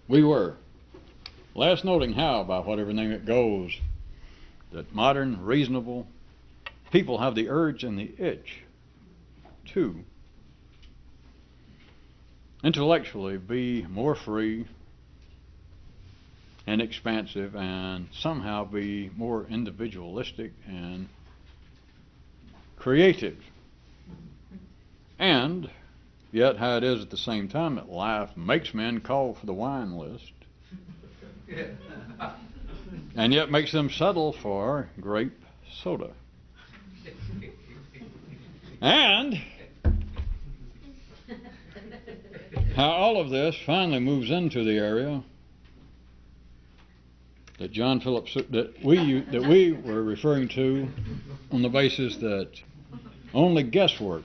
We were last noting how, by whatever name it goes, that modern, reasonable people have the urge and the itch to intellectually be more free and expansive and somehow be more individualistic and creative. And yet how it is at the same time that life makes men call for the wine list and yet makes them settle for grape soda. And how all of this finally moves into the area that John Phillips, that we were referring to on the basis that only guesswork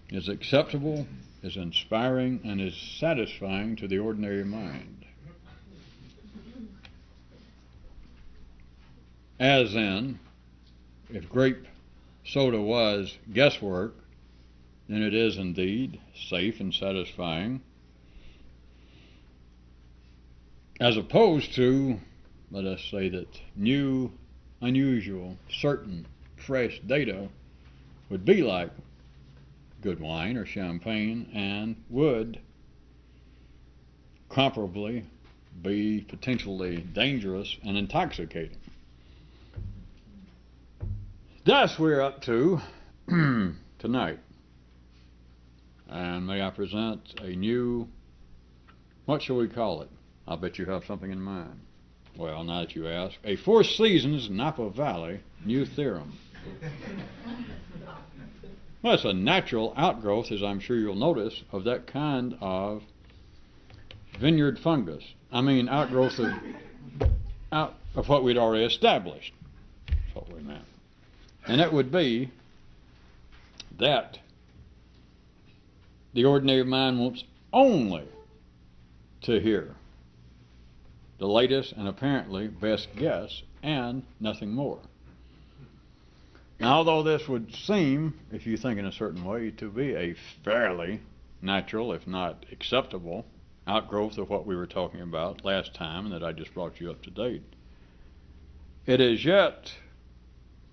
is acceptable, is inspiring, and is satisfying to the ordinary mind. As in, if grape soda was guesswork, then it is indeed safe and satisfying, as opposed to, let us say, that new, unusual, certain, fresh data would be like good wine or champagne and would comparably be potentially dangerous and intoxicating. Thus we're up to tonight. And may I present a new, what shall we call it? I bet you have something in mind. Well, now that you ask, a Four Seasons Napa Valley new theorem. Well, it's a natural outgrowth, as I'm sure you'll notice, of that kind of vineyard fungus. I mean, outgrowth of what we'd already established. That's what we meant. And it would be that the ordinary mind wants only to hear the latest and apparently best guess and nothing more. Now, although this would seem, if you think in a certain way, to be a fairly natural, if not acceptable, outgrowth of what we were talking about last time and that I just brought you up to date, it is yet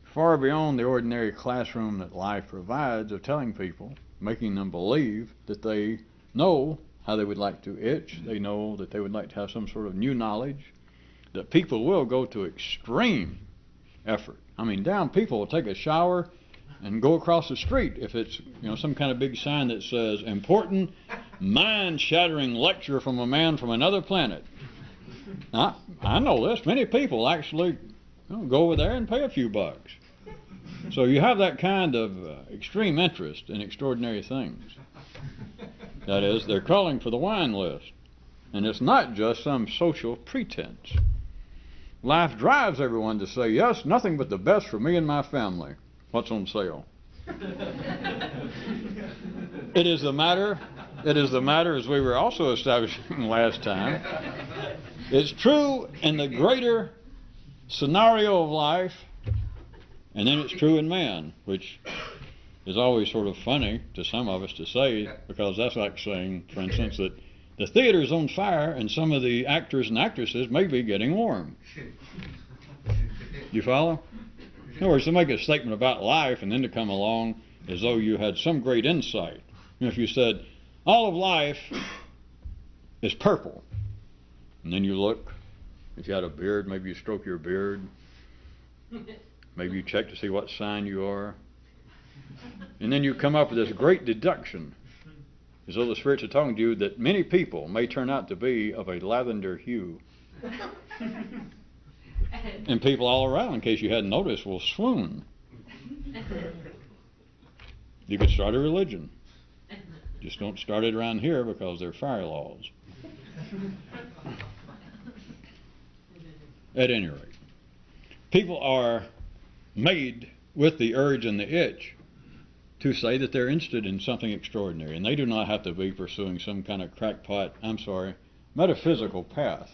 far beyond the ordinary classroom that life provides of telling people, making them believe that they know how they would like to itch, they know that they would like to have some sort of new knowledge, that people will go to extreme effort. I mean, down people will take a shower and go across the street if it's, some kind of big sign that says, important, mind-shattering lecture from a man from another planet. Now, I know this. Many people actually go over there and pay a few bucks. So you have that kind of extreme interest in extraordinary things. That is, they're calling for the wine list. And it's not just some social pretense. Life drives everyone to say, yes, nothing but the best for me and my family. What's on sale? It is the matter, as we were also establishing last time. It's true in the greater scenario of life, and then it's true in man, which is always sort of funny to some of us to say, because that's like saying, for instance, that the theater's on fire and some of the actors and actresses may be getting warm. You follow? In other words, to make a statement about life and then to come along as though you had some great insight. If you said, all of life is purple, and then you look, if you had a beard, maybe you stroke your beard, maybe you check to see what sign you are, and then you come up with this great deduction, as though the spirits are talking to you, that many people may turn out to be of a lavender hue. And people all around, in case you hadn't noticed, will swoon. You could start a religion. Just don't start it around here because they're fire laws. At any rate, people are made with the urge and the itch to say that they're interested in something extraordinary, and they do not have to be pursuing some kind of crackpot, metaphysical path.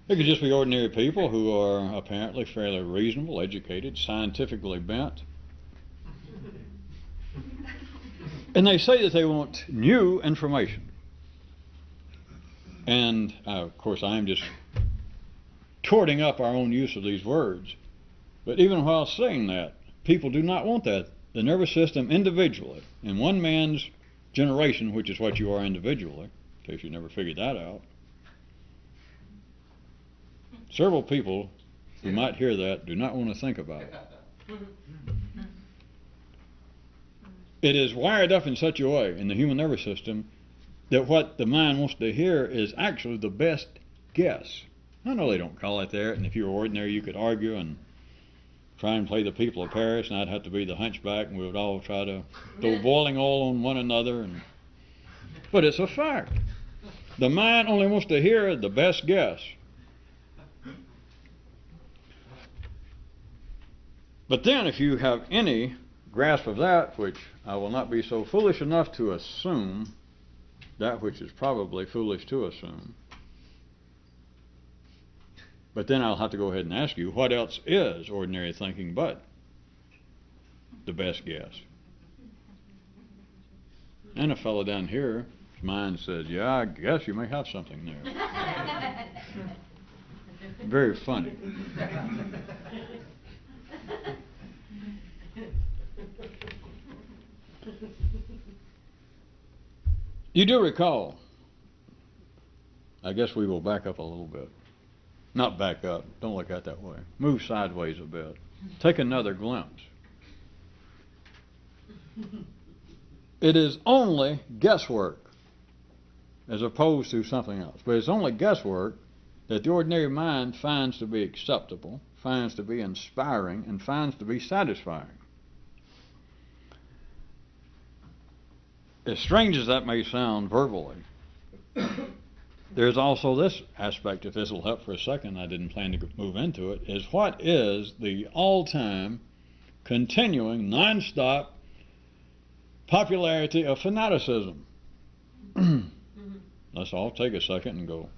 It could just be ordinary people who are apparently fairly reasonable, educated, scientifically bent. And they say that they want new information. And, of course, I am just torting up our own use of these words. But even while saying that, people do not want that. The nervous system individually, in one man's generation, which is what you are individually, in case you never figured that out, several people who might hear that do not want to think about it. It is wired up in such a way in the human nervous system that what the mind wants to hear is actually the best guess. I know they don't call it that, and if you were ordinary you could argue and try and play the people of Paris, and I'd have to be the hunchback, and we would all try to throw boiling oil on one another. But it's a fact. The mind only wants to hear the best guess. But then if you have any grasp of that, which I will not be so foolish enough to assume, that which is probably foolish to assume, but then I'll have to go ahead and ask you, what else is ordinary thinking but the best guess? And a fellow down here, his mind says, yeah, I guess you may have something there. Very funny. You do recall, I guess we will back up a little bit. Not back up, don't look at it that way. Move sideways a bit. Take another glimpse. It is only guesswork as opposed to something else. But it's only guesswork that the ordinary mind finds to be acceptable, finds to be inspiring, and finds to be satisfying. As strange as that may sound verbally, there's also this aspect, if this will help for a second, I didn't plan to move into it, is what is the all-time, continuing, non-stop popularity of fanaticism? Let's all take a second and go.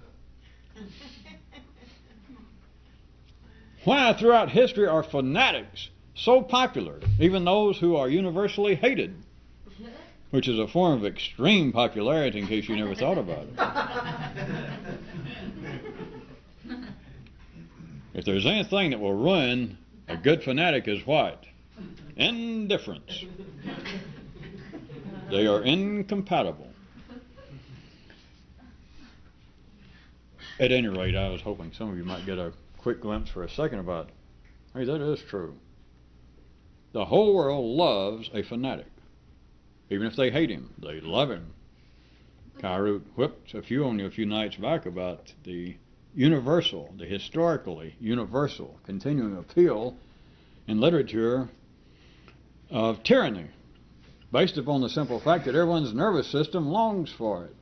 Why throughout history are fanatics so popular, even those who are universally hated? Which is a form of extreme popularity, in case you never thought about it. If there's anything that will ruin a good fanatic is what? Indifference. They are incompatible. At any rate, I was hoping some of you might get a quick glimpse for a second about, hey, that is true. The whole world loves a fanatic. Even if they hate him, they love him. Kyroots whipped only a few nights back about the universal, the historically universal, continuing appeal in literature of tyranny, based upon the simple fact that everyone's nervous system longs for it.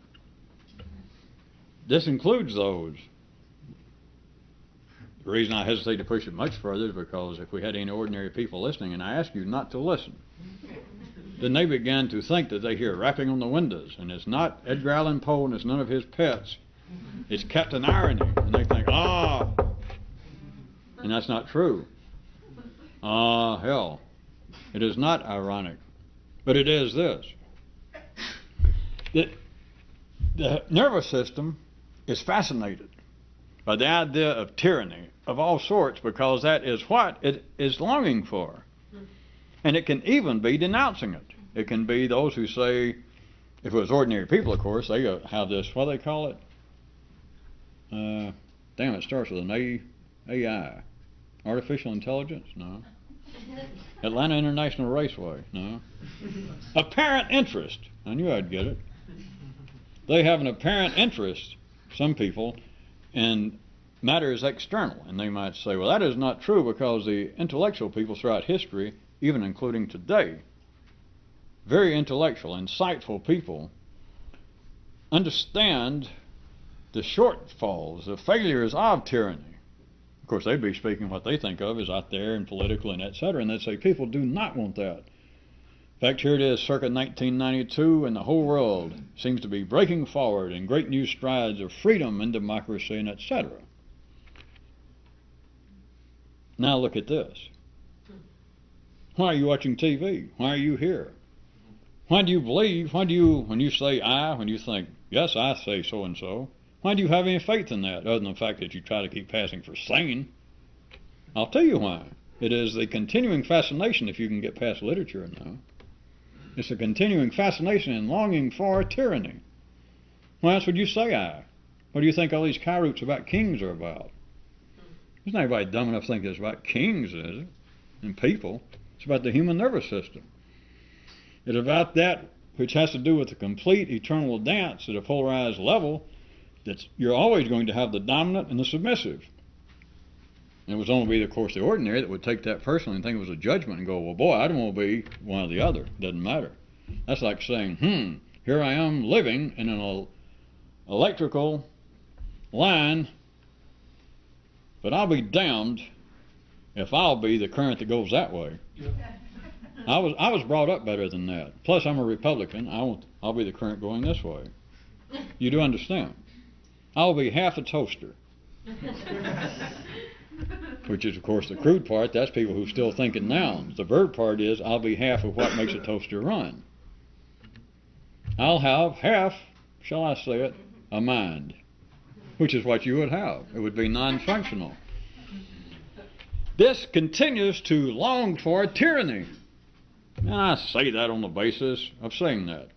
This includes those. The reason I hesitate to push it much further is because if we had any ordinary people listening, and I ask you not to listen, then they began to think that they hear rapping on the windows, and it's not Edgar Allan Poe and it's none of his pets. It's Captain Irony, and they think, and that's not true. Hell, it is not ironic, but it is this. The nervous system is fascinated by the idea of tyranny of all sorts because that is what it is longing for. And it can even be denouncing it. It can be those who say, if it was ordinary people, of course, they have this, what do they call it? It starts with an AI. Artificial intelligence? No. Atlanta International Raceway? No. Apparent interest. I knew I'd get it. They have an apparent interest, some people, in matters external. And they might say, well, that is not true because the intellectual people throughout history, even including today, very intellectual, insightful people, understand the shortfalls, the failures of tyranny. Of course, they'd be speaking what they think of as out there and political and etc. And they'd say people do not want that. In fact, here it is, circa 1992, and the whole world seems to be breaking forward in great new strides of freedom and democracy and etc. Now look at this. Why are you watching TV? Why are you here? Why do you believe? Why do you, when you say I, when you think, yes, I say so and so, Why do you have any faith in that, other than the fact that you try to keep passing for sane? I'll tell you why. It is the continuing fascination, if you can get past literature now. It's a continuing fascination and longing for tyranny. Why else would you say I? What do you think all these Kyroots about kings are about? There's not anybody dumb enough to think it's about kings, is it? And people. It's about the human nervous system. It's about that which has to do with the complete eternal dance at a polarized level, that you're always going to have the dominant and the submissive. And it was only, of course, the ordinary that would take that personally and think it was a judgment and go, well, boy, I don't want to be one or the other. Doesn't matter. That's like saying, here I am living in an electrical line, but I'll be damned if I'll be the current that goes that way. I was brought up better than that. Plus, I'm a Republican. I'll be the current going this way. You do understand? I'll be half a toaster. Which is, of course, the crude part. That's people who still think in nouns. The verb part is, I'll be half of what makes a toaster run. I'll have half, shall I say it, a mind. Which is what you would have. It would be non-functional. This continues to long for tyranny. And I say that on the basis of saying that.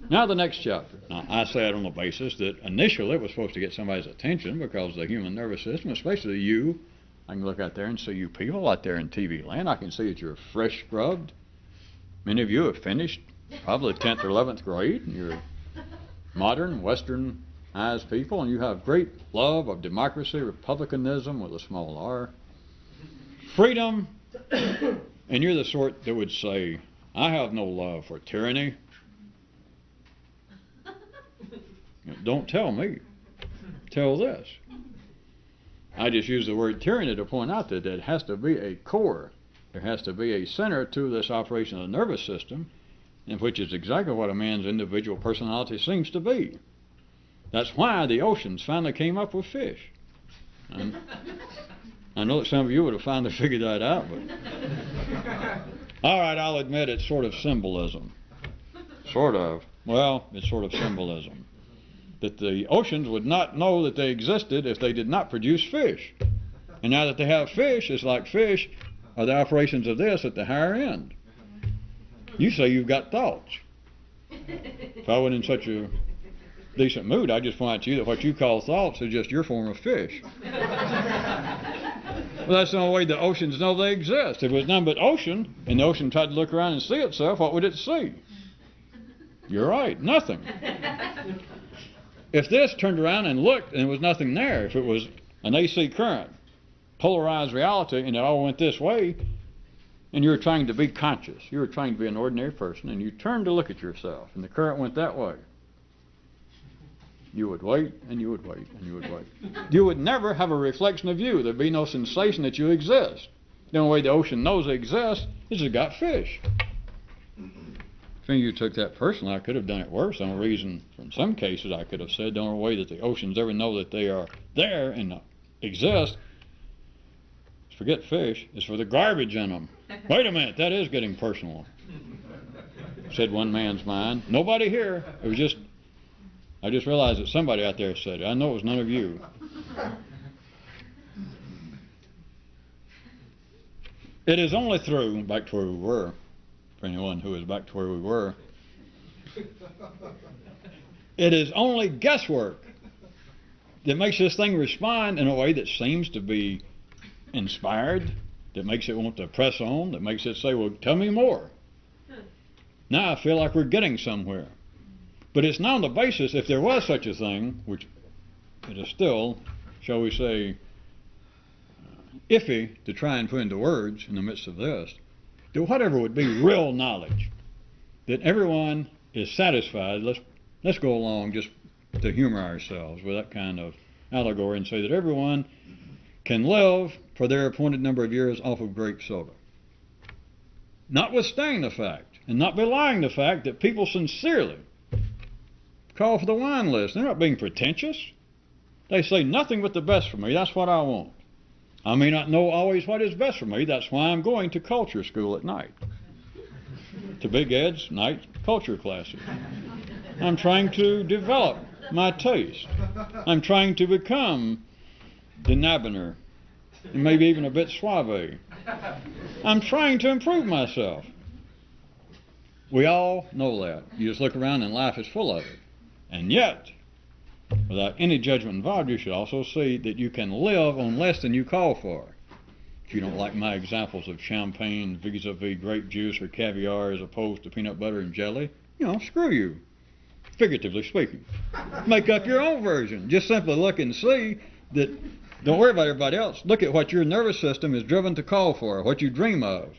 Now the next chapter. Now I say that on the basis that initially it was supposed to get somebody's attention because the human nervous system, especially you, I can look out there and see you people out there in TV land. I can see that you're fresh scrubbed. Many of you have finished probably 10th or 11th grade, and you're modern, westernized people, and you have great love of democracy, republicanism with a small r, freedom, and you're the sort that would say, I have no love for tyranny. Don't tell me. Tell this. I just use the word tyranny to point out that it has to be a core. There has to be a center to this operation of the nervous system, and which is exactly what a man's individual personality seems to be. That's why the oceans finally came up with fish. And I know that some of you would have finally figured that out, but all right, I'll admit it's sort of symbolism. Sort of. Well, it's sort of symbolism. That the oceans would not know that they existed if they did not produce fish. And now that they have fish, it's like fish are the operations of this at the higher end. You say you've got thoughts. If I wasn't in such a decent mood, I'd just point out to you that what you call thoughts is just your form of fish. Well, that's the only way the oceans know they exist. If it was nothing but ocean, and the ocean tried to look around and see itself, what would it see? You're right, nothing. If this turned around and looked and there was nothing there, if it was an AC current, polarized reality, and it all went this way, and you were trying to be conscious, you were trying to be an ordinary person, and you turned to look at yourself, and the current went that way, you would wait, and you would wait, and you would wait. You would never have a reflection of you. There'd be no sensation that you exist. The only way the ocean knows it exists is it's got fish. If any of you took that personally, I could have done it worse. The only reason, in some cases, I could have said the only way that the oceans ever know that they are there and exist, forget fish, is for the garbage in them. Wait a minute, that is getting personal, said one man's mind. Nobody here. It was just, I just realized that somebody out there said it. I know it was none of you. It is only through, back to where we were, for anyone who is back to where we were, it is only guesswork that makes this thing respond in a way that seems to be inspired, that makes it want to press on, that makes it say, well, tell me more. Now I feel like we're getting somewhere. But it's not on the basis, if there was such a thing, which it is still, shall we say, iffy to try and put into words in the midst of this, that whatever would be real knowledge, that everyone is satisfied. Let's go along just to humor ourselves with that kind of allegory and say that everyone can live for their appointed number of years off of grape soda. Notwithstanding the fact, and not belying the fact, that people sincerely call for the wine list. They're not being pretentious. They say nothing but the best for me. That's what I want. I may not know always what is best for me. That's why I'm going to culture school at night. To Big Ed's night culture classes. I'm trying to develop my taste. I'm trying to become debonair, and maybe even a bit suave. I'm trying to improve myself. We all know that. You just look around and life is full of it. And yet, without any judgment involved, you should also see that you can live on less than you call for. If you don't like my examples of champagne vis-a-vis grape juice or caviar as opposed to peanut butter and jelly, screw you, figuratively speaking. Make up your own version. Just simply look and see that, don't worry about everybody else. Look at what your nervous system is driven to call for, what you dream of.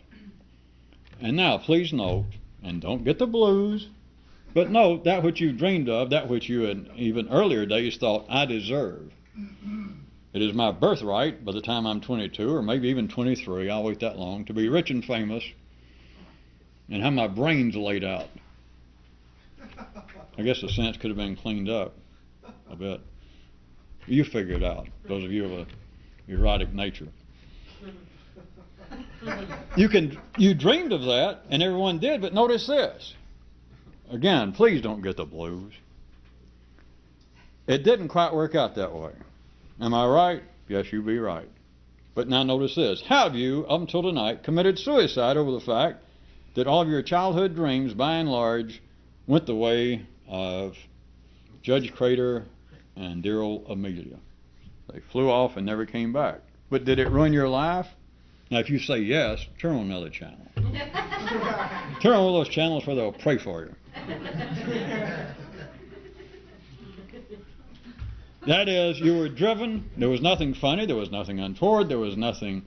And now, please note, and don't get the blues, but note that which you dreamed of, that which you in even earlier days thought, I deserve. It is my birthright by the time I'm 22 or maybe even 23, I'll wait that long, to be rich and famous and have my brains laid out. I guess the sense could have been cleaned up a bit. You figure it out, those of you of a erotic nature. You dreamed of that, and everyone did, but notice this. Again, please don't get the blues. It didn't quite work out that way. Am I right? Yes, you be right. But now notice this. Have you, up until tonight, committed suicide over the fact that all of your childhood dreams, by and large, went the way of Judge Crater and dear old Amelia? They flew off and never came back. But did it ruin your life? Now, if you say yes, turn on another channel. Turn on one of those channels where they'll pray for you. That is, you were driven. There was nothing funny. There was nothing untoward. There was nothing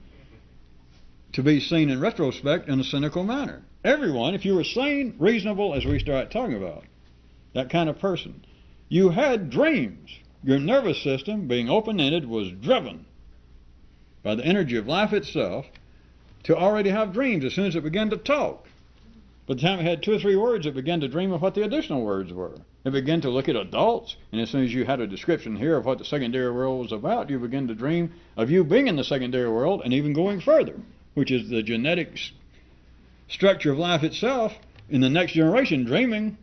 to be seen in retrospect in a cynical manner. Everyone, if you were sane, reasonable, as we start talking about, that kind of person, you had dreams. Your nervous system, being open-ended, was driven by the energy of life itself to already have dreams as soon as it began to talk. By the time it had 2 or 3 words, it began to dream of what the additional words were. It began to look at adults, and as soon as you had a description here of what the secondary world was about, you began to dream of you being in the secondary world and even going further, which is the genetic structure of life itself. In the next generation, dreaming,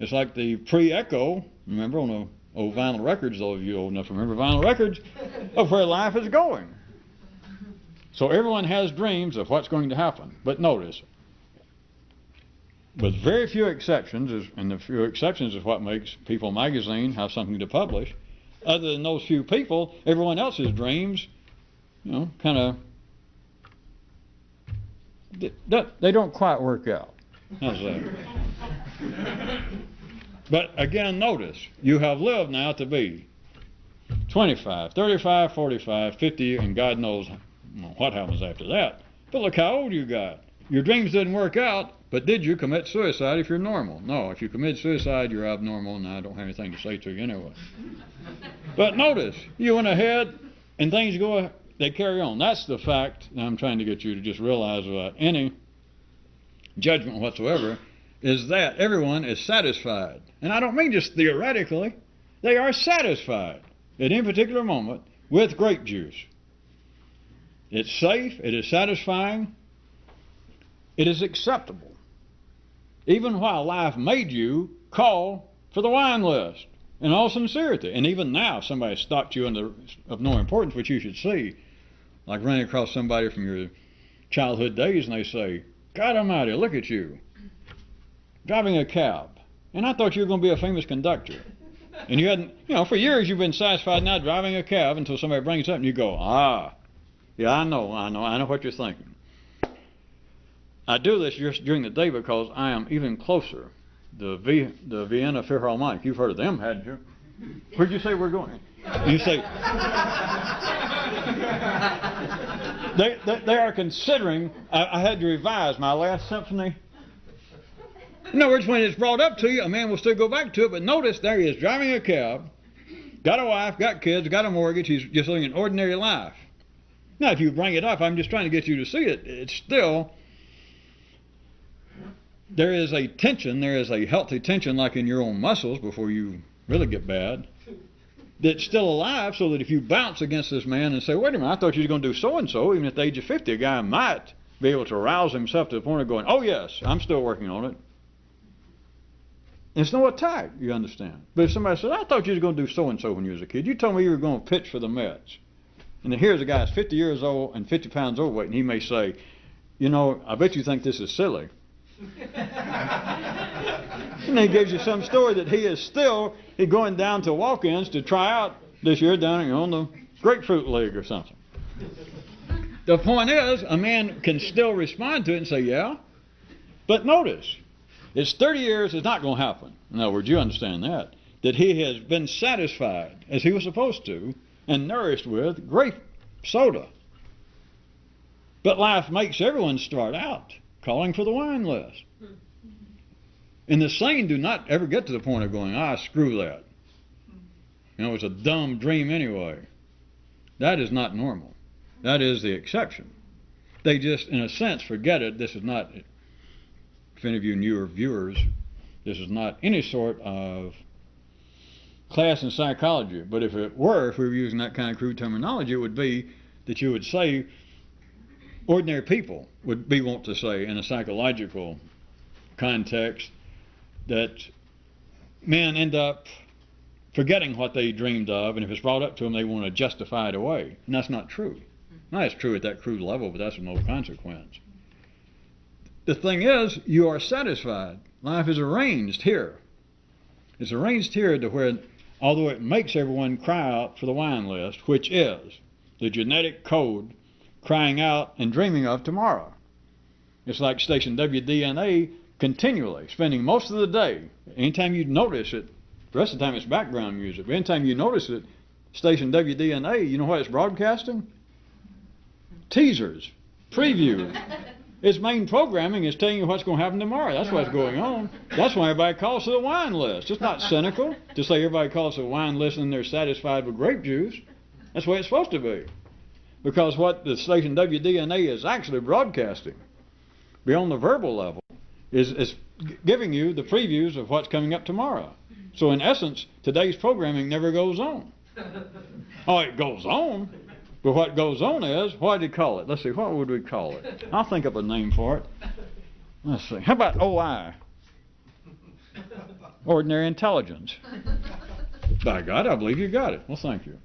it's like the pre-echo, remember on the old vinyl records, those of you old enough to remember vinyl records, of where life is going. So everyone has dreams of what's going to happen. But notice, with very few exceptions, and the few exceptions is what makes People magazine have something to publish, other than those few people, everyone else's dreams, kind of, they don't quite work out. How's that? But again, notice, you have lived now to be 25, 35, 45, 50, and God knows what happens after that. But look how old you got. Your dreams didn't work out, but did you commit suicide if you're normal? No, if you commit suicide, you're abnormal, and I don't have anything to say to you anyway. But notice, you went ahead, and things they carry on. That's the fact that I'm trying to get you to just realize without any judgment whatsoever, is that everyone is satisfied. And I don't mean just theoretically. They are satisfied at any particular moment with grape juice. It's safe, it is satisfying, it is acceptable. Even while life made you call for the wine list in all sincerity. And even now, if somebody stopped you of no importance, which you should see, like running across somebody from your childhood days and they say, God Almighty, look at you, driving a cab. And I thought you were going to be a famous conductor. And you hadn't, for years you've been satisfied now driving a cab until somebody brings it up and you go, yeah, I know what you're thinking. I do this just during the day because I am even closer. The Vienna Philharmonic, you've heard of them, hadn't you? Where'd you say we're going? You say, they are considering, I had to revise my last symphony. In other words, when it's brought up to you, a man will still go back to it, but notice there he is driving a cab, got a wife, got kids, got a mortgage, he's just living an ordinary life. Now, if you bring it up, I'm just trying to get you to see it. It's still, there is a tension, there is a healthy tension like in your own muscles before you really get bad, that's still alive, so that if you bounce against this man and say, wait a minute, I thought you were going to do so-and-so, even at the age of 50, a guy might be able to rouse himself to the point of going, oh yes, I'm still working on it. It's no attack, you understand. But if somebody says, I thought you were going to do so-and-so when you was a kid. You told me you were going to pitch for the Mets. And then here's a guy that's 50 years old and 50 pounds overweight, and he may say, you know, I bet you think this is silly. And then he gives you some story that he is still going down to walk-ins to try out this year down on the Grapefruit League or something. The point is, a man can still respond to it and say, yeah. But notice, it's 30 years, it's not going to happen. In other words, you understand that he has been satisfied, as he was supposed to, and nourished with grape soda. But life makes everyone start out calling for the wine list. And the sane do not ever get to the point of going, screw that. You know, it's a dumb dream anyway. That is not normal. That is the exception. They just, in a sense, forget it. This is not, if any of you newer viewers, this is not any sort of class in psychology. But if it were, if we were using that kind of crude terminology, it would be that you would say, ordinary people would be wont to say in a psychological context that men end up forgetting what they dreamed of, and if it's brought up to them, they want to justify it away. And that's not true. Now, it's true at that crude level, but that's of no consequence. The thing is, you are satisfied. Life is arranged here. It's arranged here to where, although it makes everyone cry out for the wine list, which is the genetic code crying out and dreaming of tomorrow. It's like station WDNA continually spending most of the day. Anytime you notice it, the rest of the time it's background music, but anytime you notice it, station WDNA, you know what it's broadcasting? Teasers, previews. Its main programming is telling you what's going to happen tomorrow. That's what's going on. That's why everybody calls for the wine list. It's not cynical to say everybody calls for the wine list and they're satisfied with grape juice. That's the way it's supposed to be. Because what the station WDNA is actually broadcasting, beyond the verbal level, is giving you the previews of what's coming up tomorrow. So in essence, today's programming never goes on. Oh, it goes on. But what goes on is, what do you call it? Let's see, what would we call it? I'll think up a name for it. Let's see. How about OI? Ordinary intelligence. By God, I believe you got it. Well, thank you.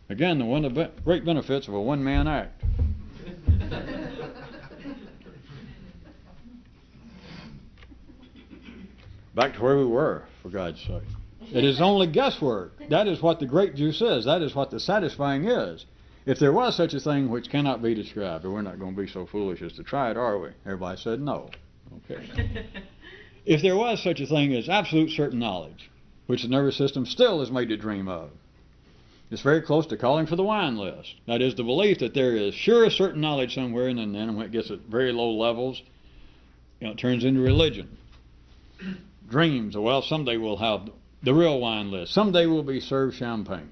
Again, one of the great benefits of a one-man act. Back to where we were, for God's sake. It is only guesswork. That is what the grape juice is. That is what the satisfying is. If there was such a thing which cannot be described, and we're not going to be so foolish as to try it, are we? Everybody said no. Okay. If there was such a thing as absolute certain knowledge, which the nervous system still is made to dream of, it's very close to calling for the wine list. That is the belief that there is sure certain knowledge somewhere, and then when it gets at very low levels, it turns into religion. Dreams, well, someday we'll have the real wine list. Someday we'll be served champagne.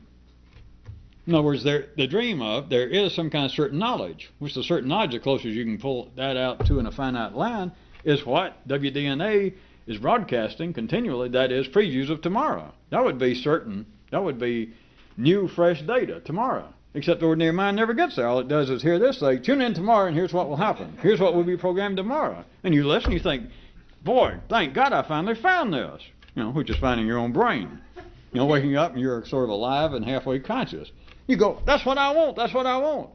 In other words, the dream of, there is some kind of certain knowledge, which the certain knowledge, the closest you can pull that out to in a finite line, is what WDNA is broadcasting continually. That is previews of tomorrow. That would be certain. That would be new, fresh data tomorrow. Except the ordinary mind never gets there. All it does is hear this, say, tune in tomorrow and here's what will happen. Here's what will be programmed tomorrow. And you listen, you think, boy, thank God I finally found this. You know, which is finding your own brain. You know, waking up and you're sort of alive and halfway conscious. You go, that's what I want, that's what I want.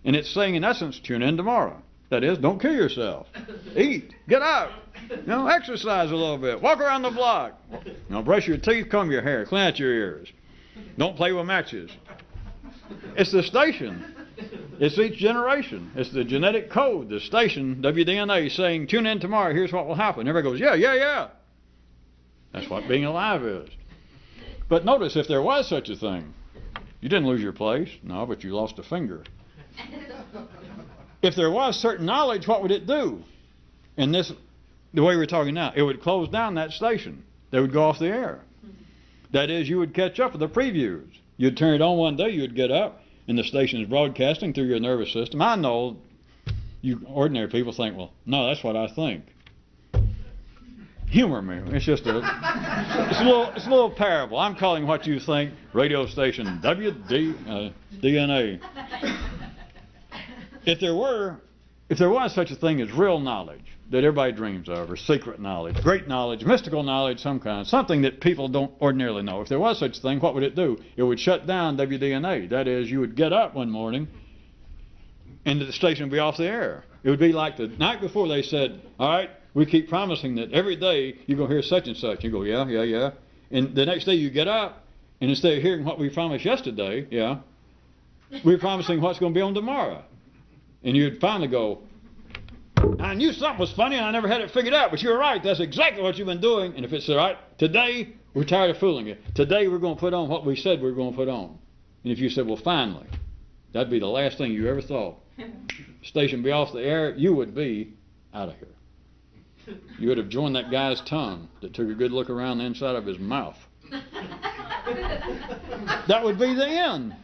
And it's saying, in essence, tune in tomorrow. That is, don't kill yourself. Eat, get out, you know, exercise a little bit, walk around the block. You know, brush your teeth, comb your hair, clean out your ears. Don't play with matches. It's the station. It's each generation. It's the genetic code, the station, WDNA, saying, tune in tomorrow, here's what will happen. Everybody goes, yeah, yeah, yeah. That's what being alive is. But notice, if there was such a thing, you didn't lose your place. No, but you lost a finger. If there was certain knowledge, what would it do? And this, the way we're talking now, it would close down that station. They would go off the air. That is, you would catch up with the previews. You'd turn it on one day, you'd get up, and the station is broadcasting through your nervous system. I know you ordinary people think, well, no, that's what I think. Humor me. It's just it's a little parable. I'm calling what you think radio station WDNA. If there was such a thing as real knowledge, that everybody dreams of, or secret knowledge, great knowledge, mystical knowledge, some kind, something that people don't ordinarily know. If there was such a thing, what would it do? It would shut down WDNA. That is, you would get up one morning and the station would be off the air. It would be like the night before they said, all right, we keep promising that every day you're going to hear such and such. You go, yeah, yeah, yeah. And the next day you get up, and instead of hearing what we promised yesterday, yeah, we're promising what's going to be on tomorrow. And you'd finally go, I knew something was funny and I never had it figured out, but you're right, that's exactly what you've been doing. And if it's all right, today we're tired of fooling you. Today we're going to put on what we said we were going to put on. And if you said, well, finally, that'd be the last thing you ever thought. Station be off the air, you would be out of here. You would have joined that guy's tongue that took a good look around the inside of his mouth. That would be the end.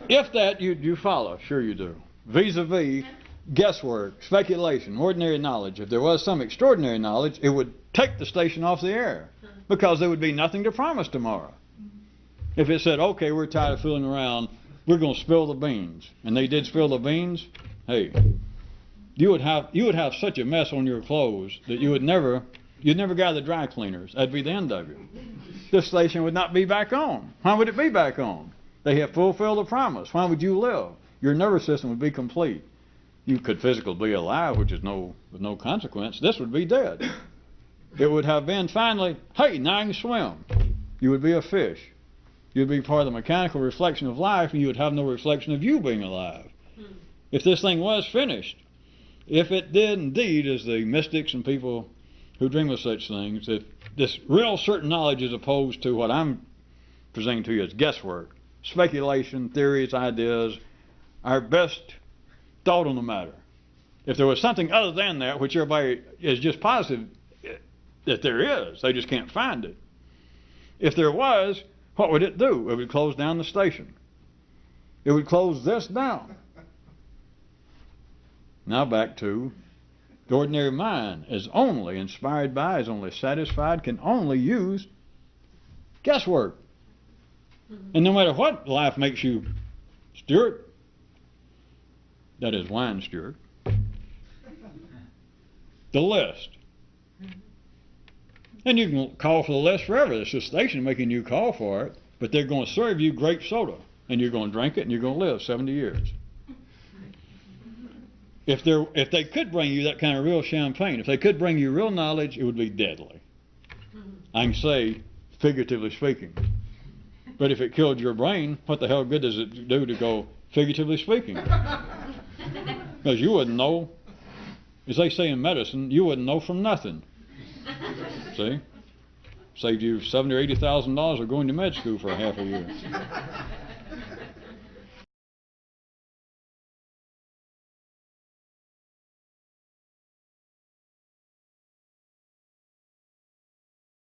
If that, you follow. Sure you do. Vis-a-vis guesswork, speculation, ordinary knowledge. If there was some extraordinary knowledge, it would take the station off the air because there would be nothing to promise tomorrow. If it said, okay, we're tired of fooling around, we're going to spill the beans, and they did spill the beans, hey, you would have such a mess on your clothes that you'd never gather the dry cleaners. That'd be the end of you. This station would not be back on. Why would it be back on? They have fulfilled the promise. Why would you live? Your nervous system would be complete. You could physically be alive, which is with no consequence. This would be dead. It would have been finally, hey, now I can swim. You would be a fish. You'd be part of the mechanical reflection of life, and you would have no reflection of you being alive. If this thing was finished, if it did indeed, as the mystics and people who dream of such things, if this real certain knowledge is opposed to what I'm presenting to you as guesswork, speculation, theories, ideas, our best thought on the matter. If there was something other than that, which everybody is just positive that there is, they just can't find it. If there was, what would it do? It would close down the station. It would close this down. Now back to the ordinary mind is only inspired by, is only satisfied, can only use guesswork. And no matter what life makes you steward, that is wine steward, the list. And you can call for the list forever. It's the station making you call for it, but they're going to serve you grape soda, and you're going to drink it, and you're going to live 70 years. If they could bring you that kind of real champagne, if they could bring you real knowledge, it would be deadly. I can say, figuratively speaking. But if it killed your brain, what the hell good does it do to go figuratively speaking? Because you wouldn't know, as they say in medicine, you wouldn't know from nothing. See? Saved you $70,000 or $80,000 of going to med school for a half a year.